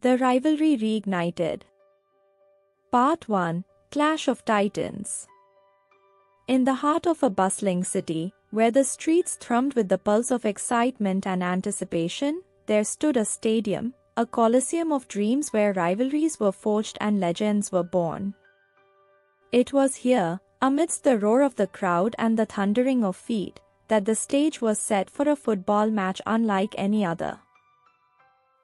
The rivalry reignited. Part 1: Clash of Titans. In the heart of a bustling city, where the streets thrummed with the pulse of excitement and anticipation, there stood a stadium, a coliseum of dreams where rivalries were forged and legends were born. It was here, amidst the roar of the crowd and the thundering of feet, that the stage was set for a football match unlike any other.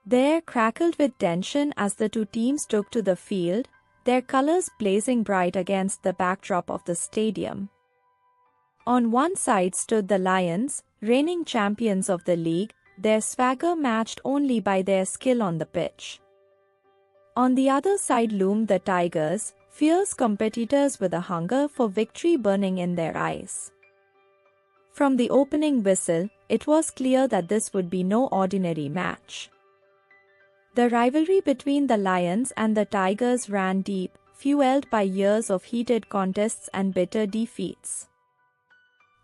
The air crackled with tension as the two teams took to the field, their colors blazing bright against the backdrop of the stadium. On one side stood the Lions, reigning champions of the league, their swagger matched only by their skill on the pitch. On the other side loomed the Tigers, fierce competitors with a hunger for victory burning in their eyes. From the opening whistle, it was clear that this would be no ordinary match. The rivalry between the Lions and the Tigers ran deep, fueled by years of heated contests and bitter defeats.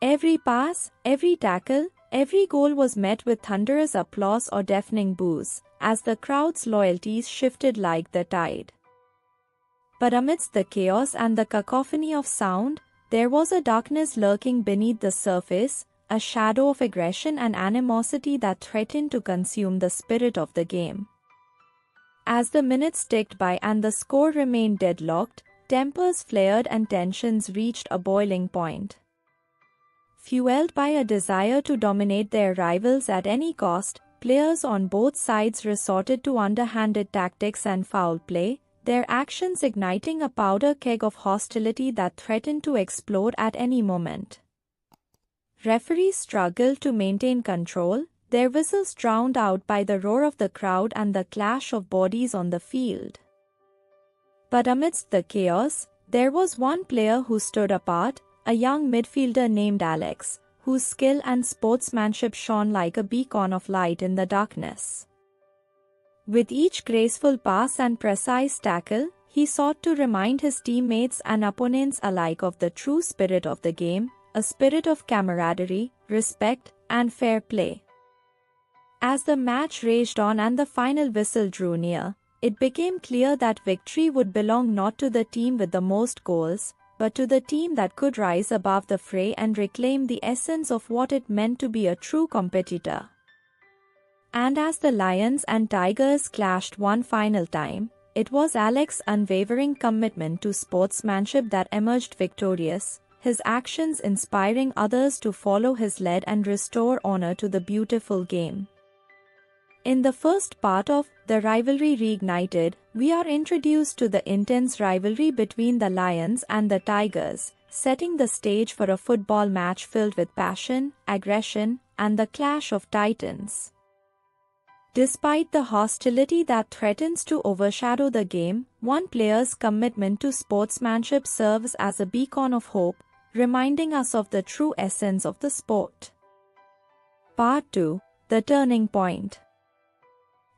Every pass, every tackle, every goal was met with thunderous applause or deafening boos, as the crowd's loyalties shifted like the tide. But amidst the chaos and the cacophony of sound, there was a darkness lurking beneath the surface, a shadow of aggression and animosity that threatened to consume the spirit of the game. As the minutes ticked by and the score remained deadlocked, tempers flared and tensions reached a boiling point. Fueled by a desire to dominate their rivals at any cost, players on both sides resorted to underhanded tactics and foul play, their actions igniting a powder keg of hostility that threatened to explode at any moment. Referees struggled to maintain control, their whistles drowned out by the roar of the crowd and the clash of bodies on the field. But amidst the chaos, there was one player who stood apart, a young midfielder named Alex, whose skill and sportsmanship shone like a beacon of light in the darkness. With each graceful pass and precise tackle, he sought to remind his teammates and opponents alike of the true spirit of the game, a spirit of camaraderie, respect, and fair play. As the match raged on and the final whistle drew near, it became clear that victory would belong not to the team with the most goals, but to the team that could rise above the fray and reclaim the essence of what it meant to be a true competitor. And as the Lions and Tigers clashed one final time, it was Alex's unwavering commitment to sportsmanship that emerged victorious, his actions inspiring others to follow his lead and restore honor to the beautiful game. In the first part of The Rivalry Reignited, we are introduced to the intense rivalry between the Lions and the Tigers, setting the stage for a football match filled with passion, aggression, and the clash of titans. Despite the hostility that threatens to overshadow the game, one player's commitment to sportsmanship serves as a beacon of hope, reminding us of the true essence of the sport. Part 2: The Turning Point.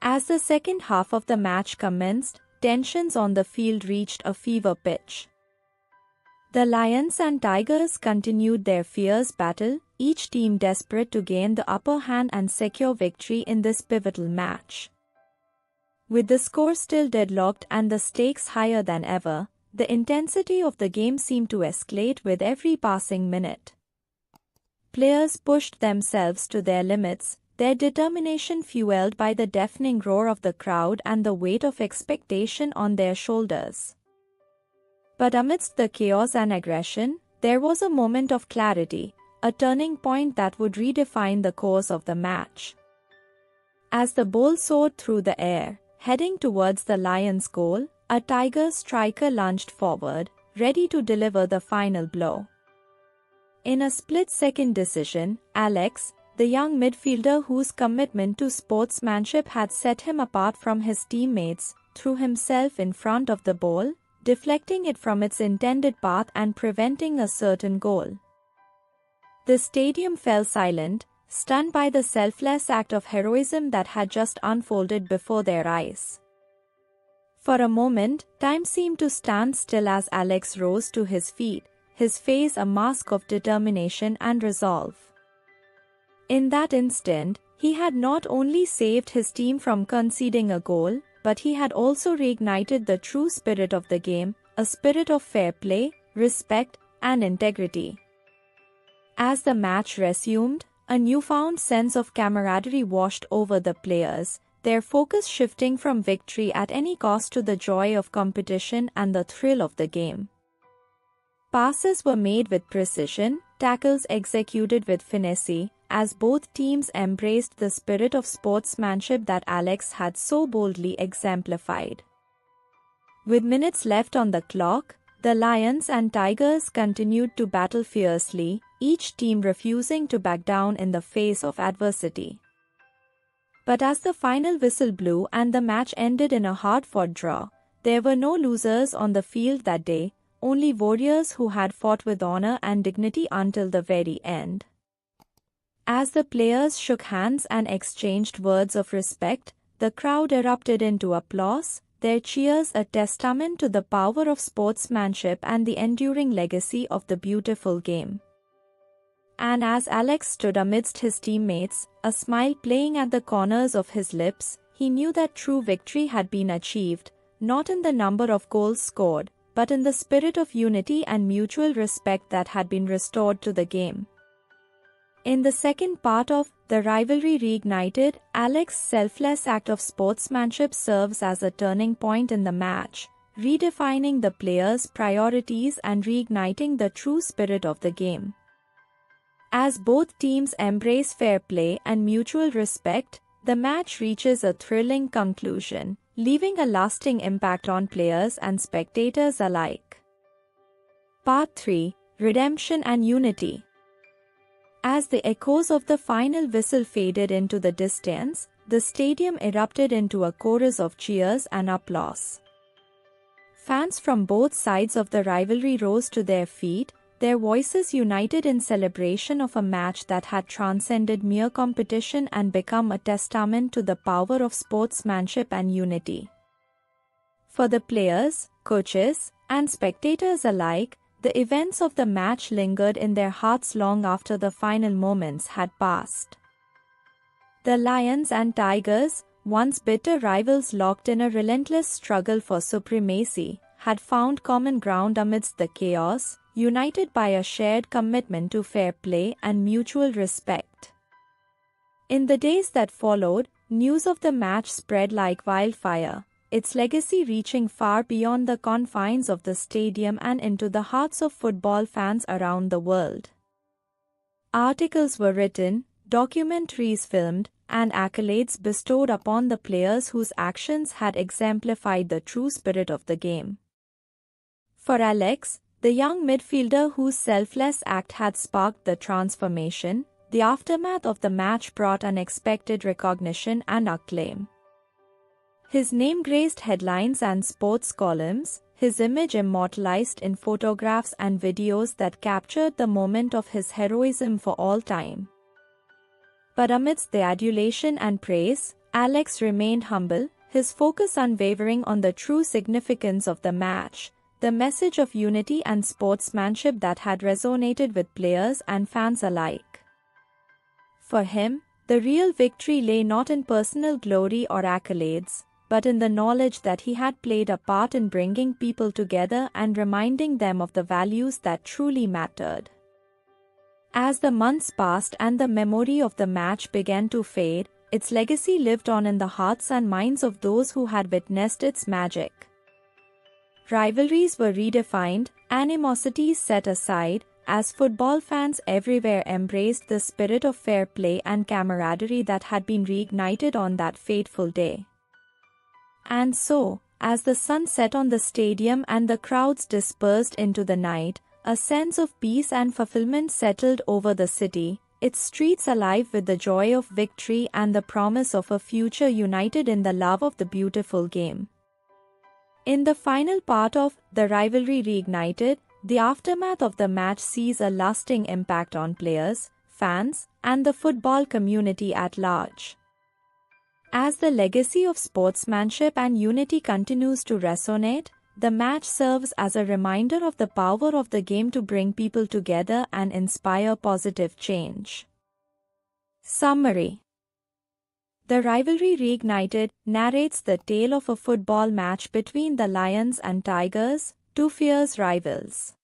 As the second half of the match commenced, tensions on the field reached a fever pitch. The Lions and Tigers continued their fierce battle, each team desperate to gain the upper hand and secure victory in this pivotal match. With the score still deadlocked and the stakes higher than ever, the intensity of the game seemed to escalate with every passing minute. Players pushed themselves to their limits, their determination fueled by the deafening roar of the crowd and the weight of expectation on their shoulders. But amidst the chaos and aggression, there was a moment of clarity, a turning point that would redefine the course of the match. As the ball soared through the air, heading towards the Lions' goal, a Tiger striker lunged forward, ready to deliver the final blow. In a split-second decision, Alex, the young midfielder whose commitment to sportsmanship had set him apart from his teammates, threw himself in front of the ball, deflecting it from its intended path and preventing a certain goal. The stadium fell silent, stunned by the selfless act of heroism that had just unfolded before their eyes. For a moment, time seemed to stand still as Alex rose to his feet, his face a mask of determination and resolve. In that instant, he had not only saved his team from conceding a goal, but he had also reignited the true spirit of the game, a spirit of fair play, respect, and integrity. As the match resumed, a newfound sense of camaraderie washed over the players, their focus shifting from victory at any cost to the joy of competition and the thrill of the game. Passes were made with precision, tackles executed with finesse, as both teams embraced the spirit of sportsmanship that Alex had so boldly exemplified. With minutes left on the clock, the Lions and Tigers continued to battle fiercely, each team refusing to back down in the face of adversity. But as the final whistle blew and the match ended in a hard-fought draw, there were no losers on the field that day, only warriors who had fought with honor and dignity until the very end. As the players shook hands and exchanged words of respect, the crowd erupted into applause, their cheers a testament to the power of sportsmanship and the enduring legacy of the beautiful game. And as Alex stood amidst his teammates, a smile playing at the corners of his lips, he knew that true victory had been achieved, not in the number of goals scored, but in the spirit of unity and mutual respect that had been restored to the game. In the second part of The Rivalry Reignited, Alex's selfless act of sportsmanship serves as a turning point in the match, redefining the players' priorities and reigniting the true spirit of the game. As both teams embrace fair play and mutual respect, the match reaches a thrilling conclusion, leaving a lasting impact on players and spectators alike. Part 3: Redemption and Unity. As the echoes of the final whistle faded into the distance, the stadium erupted into a chorus of cheers and applause. Fans from both sides of the rivalry rose to their feet, their voices united in celebration of a match that had transcended mere competition and become a testament to the power of sportsmanship and unity. For the players, coaches, and spectators alike, the events of the match lingered in their hearts long after the final moments had passed. The Lions and Tigers, once bitter rivals locked in a relentless struggle for supremacy, had found common ground amidst the chaos, united by a shared commitment to fair play and mutual respect. In the days that followed, news of the match spread like wildfire, its legacy reaching far beyond the confines of the stadium and into the hearts of football fans around the world. Articles were written, documentaries filmed, and accolades bestowed upon the players whose actions had exemplified the true spirit of the game. For Alex, the young midfielder whose selfless act had sparked the transformation, the aftermath of the match brought unexpected recognition and acclaim. His name graced headlines and sports columns, his image immortalized in photographs and videos that captured the moment of his heroism for all time. But amidst the adulation and praise, Alex remained humble, his focus unwavering on the true significance of the match, the message of unity and sportsmanship that had resonated with players and fans alike. For him, the real victory lay not in personal glory or accolades, but in the knowledge that he had played a part in bringing people together and reminding them of the values that truly mattered. As the months passed and the memory of the match began to fade, its legacy lived on in the hearts and minds of those who had witnessed its magic. Rivalries were redefined, animosities set aside, as football fans everywhere embraced the spirit of fair play and camaraderie that had been reignited on that fateful day. And so, as the sun set on the stadium and the crowds dispersed into the night, a sense of peace and fulfillment settled over the city, its streets alive with the joy of victory and the promise of a future united in the love of the beautiful game. In the final part of The Rivalry Reignited, the aftermath of the match sees a lasting impact on players, fans, and the football community at large. As the legacy of sportsmanship and unity continues to resonate, the match serves as a reminder of the power of the game to bring people together and inspire positive change. Summary: The Rivalry Reignited narrates the tale of a football match between the Lions and Tigers, two fierce rivals.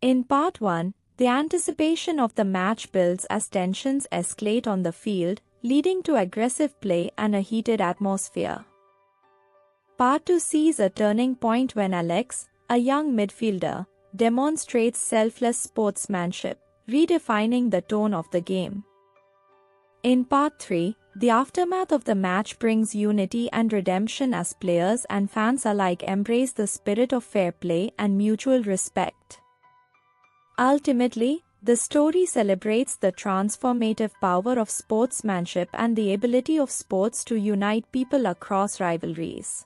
In Part 1, the anticipation of the match builds as tensions escalate on the field, leading to aggressive play and a heated atmosphere. Part 2 sees a turning point when Alex, a young midfielder, demonstrates selfless sportsmanship, redefining the tone of the game. In Part 3, the aftermath of the match brings unity and redemption as players and fans alike embrace the spirit of fair play and mutual respect. Ultimately, the story celebrates the transformative power of sportsmanship and the ability of sports to unite people across rivalries.